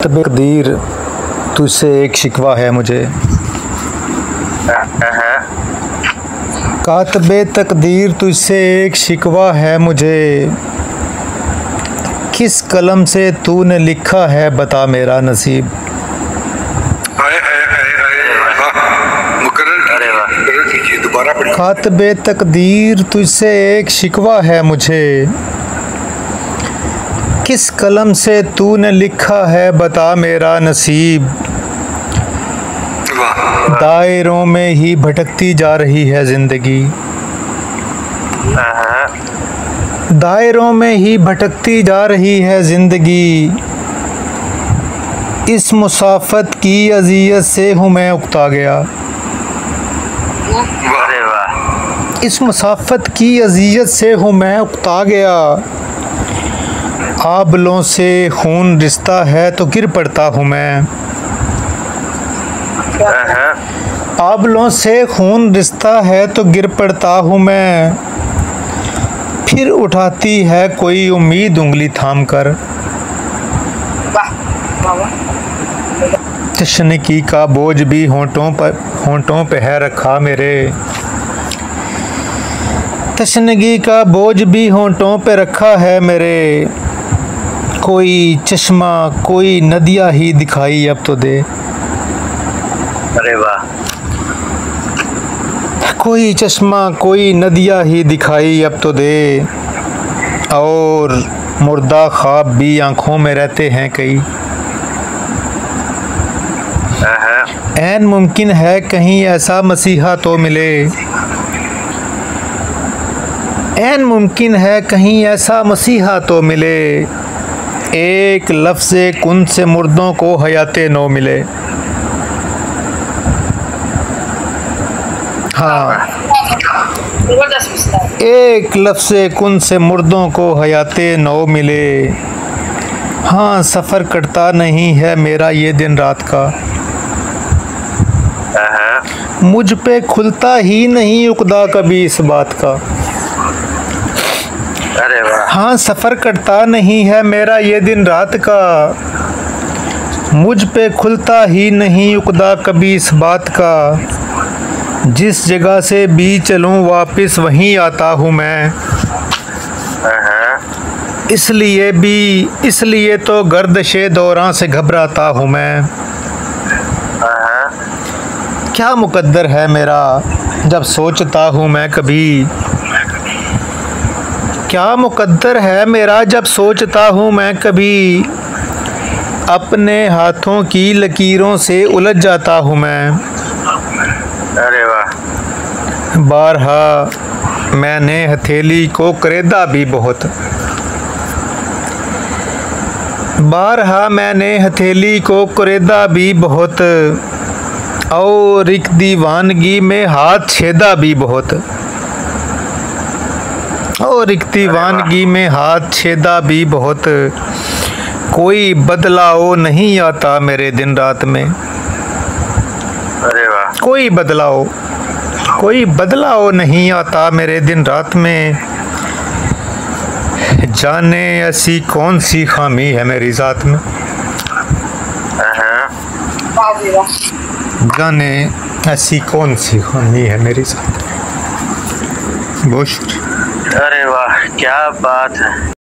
तकदीर तुझसे एक शिकवा है मुझे। कातबे तकदीर तुझसे एक शिकवा है मुझे, किस कलम से तूने लिखा है बता मेरा नसीब। कातबे तकदीर तुझसे एक शिकवा है मुझे, किस कलम से तूने लिखा है बता मेरा नसीब। दायरों में ही भटकती जा रही है जिंदगी, दायरों में ही भटकती जा रही है जिंदगी। इस मुसाफत की अज़ियत से हूँ मैं उकता गया, इस मुसाफत की अज़ियत से हूँ मैं उकता गया। आबलों से खून रिश्ता है तो गिर पड़ता हूँ मैं, आबलों से खून रिश्ता है तो गिर पड़ता हूँ मैं। फिर उठाती है कोई उम्मीद उंगली थाम कर, तशनगी का बोझ भी होंठों पे है रखा मेरे, तशनगी का बोझ भी होंठों पे रखा है मेरे। कोई चश्मा कोई नदियाँ ही दिखाई अब तो दे, अरे वाह। कोई चश्मा कोई नदियाँ ही दिखाई अब तो दे। और मुर्दा ख्वाब भी आँखों में रहते हैं कई, ऐन मुमकिन है कहीं ऐसा मसीहा तो मिले, ऐन मुमकिन है कहीं ऐसा मसीहा तो मिले। एक लफ्ज़े कुन से मुर्दों को हयाते नो मिले। हाँ, एक लफ्ज़े कुन से मुर्दों को हयाते नो मिले। हाँ, सफ़र कटता नहीं है मेरा ये दिन रात का, मुझ पे खुलता ही नहीं उकदा कभी इस बात का। अरे वाह। हाँ, सफ़र कटता नहीं है मेरा ये दिन रात का, मुझ पे खुलता ही नहीं उकदा कभी इस बात का। जिस जगह से भी चलूँ वापस वहीं आता हूँ मैं, इसलिए तो गर्दिशे दौरान से घबराता हूँ मैं। क्या मुकद्दर है मेरा जब सोचता हूँ मैं कभी, क्या मुकद्दर है मेरा जब सोचता हूँ मैं कभी। अपने हाथों की लकीरों से उलझ जाता हूँ मैं। अरे वाह। बारहा मैंने हथेली को करेदा भी बहुत, बारहा मैंने हथेली को करेदा भी बहुत। और एक दीवानगी में हाथ छेदा भी बहुत, और एक दीवानगी में हाथ छेदा भी बहुत। कोई बदलाव नहीं आता मेरे दिन रात में, अरे वाह। कोई बदलाव नहीं आता मेरे दिन रात में। जाने ऐसी कौन सी खामी है मेरी ज़ात में, जाने ऐसी कौन सी खामी है मेरी ज़ात में। बहुत शुक्रिया। अरे वाह, क्या बात है।